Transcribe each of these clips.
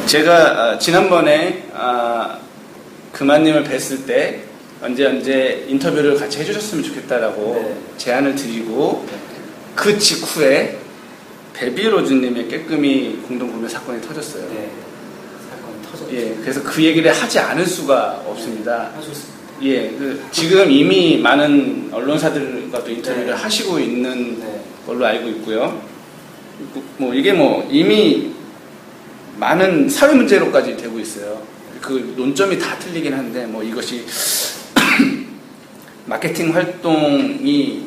제가 지난번에 금아님을 뵀을 때 언제 인터뷰를 같이 해주셨으면 좋겠다라고 네. 제안을 드리고 그 직후에 베비로즈님의 깨끔이 공동구매 사건이 터졌어요. 네. 사건이 터졌죠. 예, 그래서 그 얘기를 하지 않을 수가 없습니다. 하셨습니다. 예, 지금 이미 많은 언론사들과 또 인터뷰를 네. 하시고 있는 네. 걸로 알고 있고요. 이게 이미 많은 사회 문제로까지 되고 있어요. 그 논점이 다 틀리긴 한데 이것이 마케팅 활동에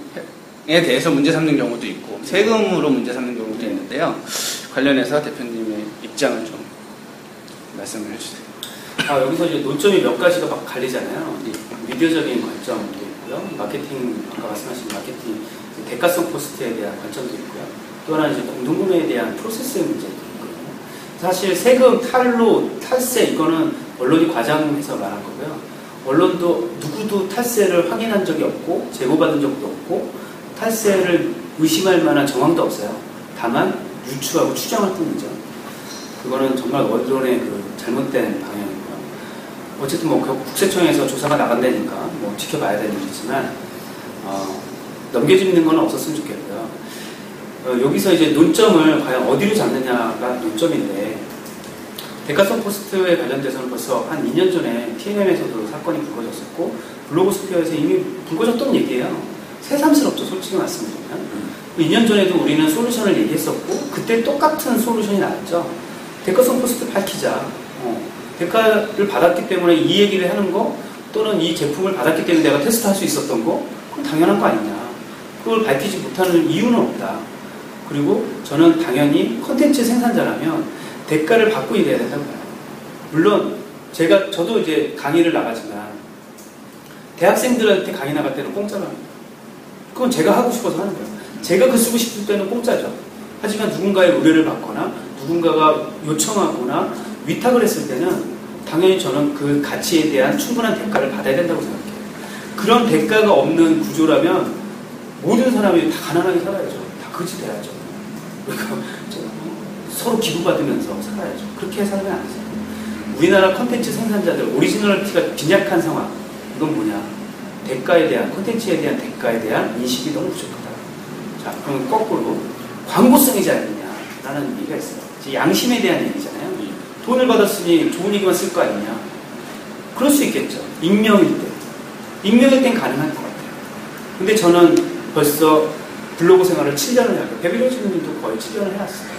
대해서 문제 삼는 경우도 있고 세금으로 문제 삼는 경우도 있는데요. 관련해서 대표님의 입장을 좀 말씀을 해주세요. 여기서 이제 논점이 몇 가지가 막 갈리잖아요. 미디어적인 관점도 있고요. 마케팅, 아까 말씀하신 마케팅 대가성 포스트에 대한 관점도 있고요. 또 하나는 이제 공동구매에 대한 프로세스의 문제도 있거든요. 사실 세금, 탈루, 탈세 이거는 언론이 과장해서 말한 거고요. 언론도 누구도 탈세를 확인한 적이 없고 제보받은 적도 없고 탈세를 의심할 만한 정황도 없어요. 다만 유추하고 추정할 뿐이죠. 그거는 정말 언론의 그 잘못된 방향이고요. 어쨌든 국세청에서 조사가 나간다니까 지켜봐야 되는 일이지만 넘겨짚는 건 없었으면 좋겠고요. 여기서 이제 논점을 과연 어디로 잡느냐가 논점인데 대가성 포스트에 관련돼서는 벌써 한 2년 전에 TMM에서도 사건이 불거졌었고 블로그스피어에서 이미 불거졌던 얘기예요. 새삼스럽죠, 솔직히 말씀드리면. 2년 전에도 우리는 솔루션을 얘기했었고 그때 똑같은 솔루션이 나왔죠. 대가성 포스트 밝히자. 대가를 받았기 때문에 이 얘기를 하는 거 또는 이 제품을 받았기 때문에 내가 테스트할 수 있었던 거 그건 당연한 거 아니냐. 그걸 밝히지 못하는 이유는 없다. 그리고 저는 당연히 콘텐츠 생산자라면 대가를 받고 일해야 된다고 봐요. 물론 저도 이제 강의를 나가지만 대학생들한테 강의 나갈 때는 공짜로 합니다. 그건 제가 하고 싶어서 하는 거예요. 제가 글 쓰고 싶을 때는 공짜죠. 하지만 누군가의 의뢰를 받거나 누군가가 요청하거나 위탁을 했을 때는 당연히 저는 그 가치에 대한 충분한 대가를 받아야 된다고 생각해요. 그런 대가가 없는 구조라면 모든 사람이 다 가난하게 살아야죠. 다 거지 돼야죠. 그러니까 서로 기부받으면서 살아야죠. 그렇게 살면 안 돼요. 우리나라 콘텐츠 생산자들 오리지널리티가 빈약한 상황. 이건 뭐냐? 대가에 대한 콘텐츠에 대한 대가에 대한 인식이 너무 부족하다. 자, 그럼 거꾸로 광고성이지 않느냐라는 얘기가 있어요. 양심에 대한 얘기잖아요. 돈을 받았으니 좋은 얘기만 쓸 거 아니냐. 그럴 수 있겠죠. 익명일 때. 익명일 땐 가능할 것 같아요. 근데 저는 벌써 블로그 생활을 7년을 해요. 베비로즈님도 거의 7년을 해왔어요.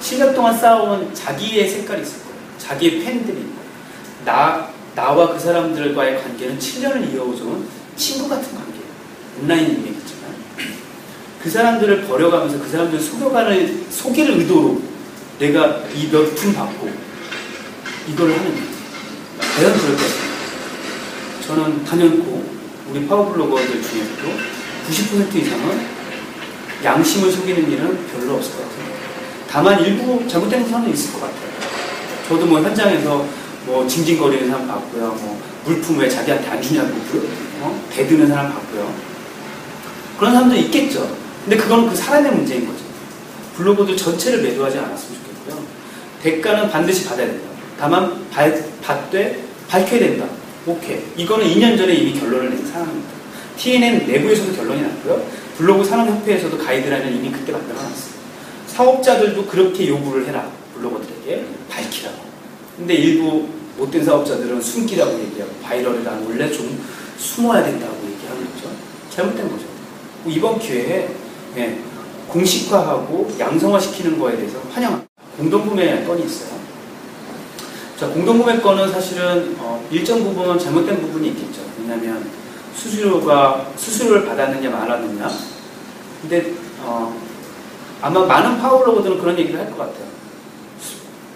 7년 동안 쌓아온 자기의 색깔이 있을 거예요. 자기의 팬들이 있고 나와 그 사람들과의 관계는 7년을 이어오던 친구 같은 관계예요. 온라인 얘기겠지만 그 사람들을 버려가면서 그 사람들을 속일 의도로 내가 이 몇 푼 받고 이걸 하는 거예요. 과연 그럴까요? 저는 단연코 우리 파워블로거들 중에서도 90% 이상은 양심을 속이는 일은 별로 없을 것 같아요. 다만 일부 잘못된 사람은 있을 것 같아요. 저도 현장에서 징징거리는 사람 봤고요. 물품 왜 자기한테 안 주냐고 대드는 사람 봤고요. 그런 사람도 있겠죠. 근데 그거는 그 사람의 문제인 거죠. 블로거들 전체를 매도하지 않았으면 좋겠고요. 대가는 반드시 받아야 된다. 다만 받되 밝혀야 된다. 오케이. 이거는 2년 전에 이미 결론을 낸 사항입니다. TNM 내부에서도 결론이 났고요. 블로그 산업협회에서도 가이드라인을 이미 그때 만들어놨어요. 사업자들도 그렇게 요구를 해라. 블로거들에게 밝히라고. 근데 일부 못된 사업자들은 숨기라고 얘기하고 바이럴을 난 원래 좀 숨어야 된다고 얘기하는 거죠. 잘못된 거죠. 이번 기회에 공식화하고 양성화시키는 거에 대해서 환영합니다. 공동구매 건이 있어요. 자, 공동구매 건은 사실은 일정 부분 잘못된 부분이 있겠죠. 왜냐하면 수수료를 받았느냐 말았느냐. 근데 아마 많은 파워블로거들은 그런 얘기를 할 것 같아요.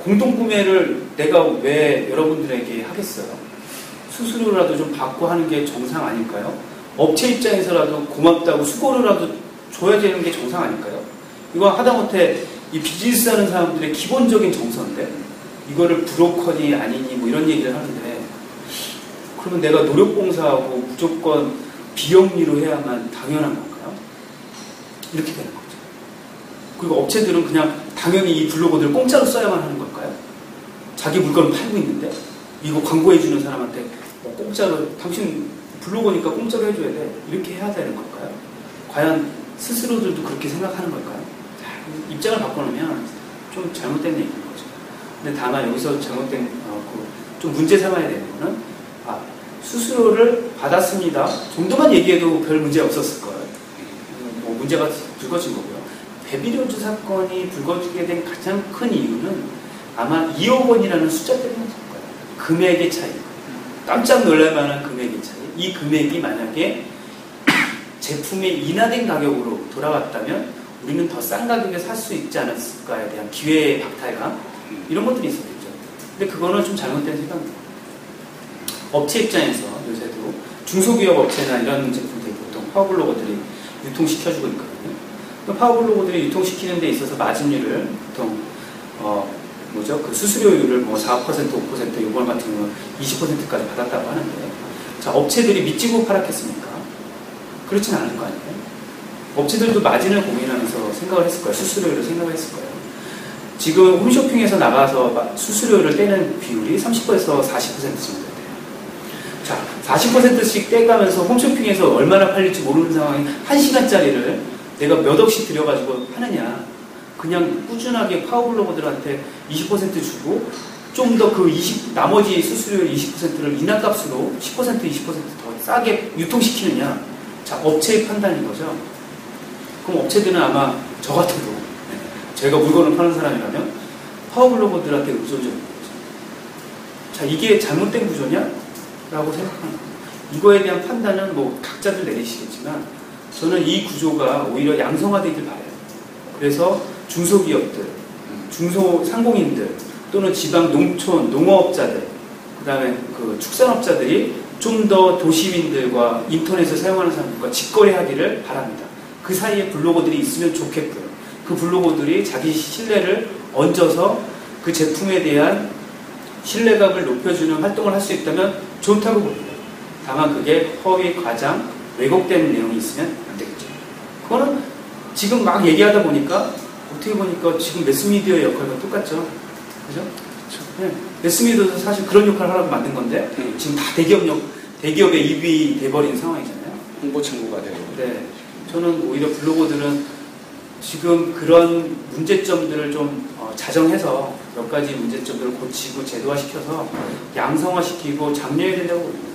공동구매를 내가 왜 여러분들에게 하겠어요? 수수료라도 좀 받고 하는 게 정상 아닐까요? 업체 입장에서라도 고맙다고 수고료라도 줘야 되는 게 정상 아닐까요? 이거 하다못해 이 비즈니스 하는 사람들의 기본적인 정서인데 이거를 브로커니 아니니 이런 얘기를 하는데 그러면 내가 노력봉사하고 무조건 비영리로 해야만 당연한 건가요? 이렇게 되는 거죠. 그리고 업체들은 그냥 당연히 이 블로거들을 공짜로 써야만 하는 걸까요? 자기 물건을 팔고 있는데 이거 광고해주는 사람한테 공짜로 당신 블로거니까 공짜로 해줘야 돼. 이렇게 해야 되는 걸까요? 과연 스스로들도 그렇게 생각하는 걸까요? 입장을 바꿔놓으면 좀 잘못된 얘기인 거죠. 근데 다만 여기서 잘못된 좀 문제 삼아야 되는 거는 수수료를 받았습니다 정도만 얘기해도 별 문제 없었을 거예요. 문제가 불거진 거고요. 배비료주 사건이 불거지게 된 가장 큰 이유는 아마 2억 원이라는 숫자 때문일 거예요. 금액의 차이. 깜짝 놀랄 만한 금액의 차이. 이 금액이 만약에 제품이 인하된 가격으로 돌아왔다면 우리는 더 싼 가격에 살 수 있지 않았을까에 대한 기회의 박탈감 이런 것들이 있었겠죠. 근데 그거는 좀 잘못된 생각입니다. 업체 입장에서 요새도 중소기업 업체나 이런 제품들이 보통 파워블로거들이 유통시켜주고 있거든요. 파워블로거들이 유통시키는 데 있어서 마진율을 보통 그 수수료율을 4%, 5% 이번 같은 경우는 20%까지 받았다고 하는데, 자, 업체들이 믿지고 팔았겠습니까? 그렇진 않을 거 아니에요. 업체들도 마진을 고민하면서 생각을 했을 거예요. 수수료율을 생각을 했을 거예요. 지금 홈쇼핑에서 나가서 수수료를 떼는 비율이 30%에서 40% 정도 돼요. 자, 40%씩 떼가면서 홈쇼핑에서 얼마나 팔릴지 모르는 상황에 1시간짜리를 내가 몇 억씩 들여가지고 하느냐. 그냥 꾸준하게 파워블로거들한테 20% 주고 좀 더 나머지 수수료율 20%를 인하값으로 10%, 20% 더 싸게 유통시키느냐. 자, 업체의 판단인 거죠. 그럼 업체들은 아마 저 같아도 제가 물건을 파는 사람이라면 파워블로거들한테 의존적인 거죠. 자, 이게 잘못된 구조냐? 라고 생각합니다. 이거에 대한 판단은 각자들 내리시겠지만 저는 이 구조가 오히려 양성화되길 바라요. 그래서 중소기업들, 중소상공인들 또는 지방 농촌, 농어업자들 그 다음에 축산업자들이 좀 더 도시민들과 인터넷을 사용하는 사람들과 직거래하기를 바랍니다. 그 사이에 블로거들이 있으면 좋겠고요. 그 블로거들이 자기 신뢰를 얹어서 그 제품에 대한 신뢰감을 높여주는 활동을 할 수 있다면 좋다고 봅니다. 다만 그게 허위, 과장, 왜곡된 내용이 있으면 안 되겠죠. 그거는 지금 막 얘기하다 보니까 어떻게 보니까 지금 매스미디어의 역할과 똑같죠. 그죠? 네. 매스미디어도 사실 그런 역할을 하라고 만든 건데 지금 다 대기업의 입이 돼버린 상황이잖아요. 홍보 창구가 되고. 네. 저는 오히려 블로거들은 지금 그런 문제점들을 좀 자정해서 몇 가지 문제점들을 고치고 제도화시켜서 양성화시키고 장려해야 된다고 봅니다.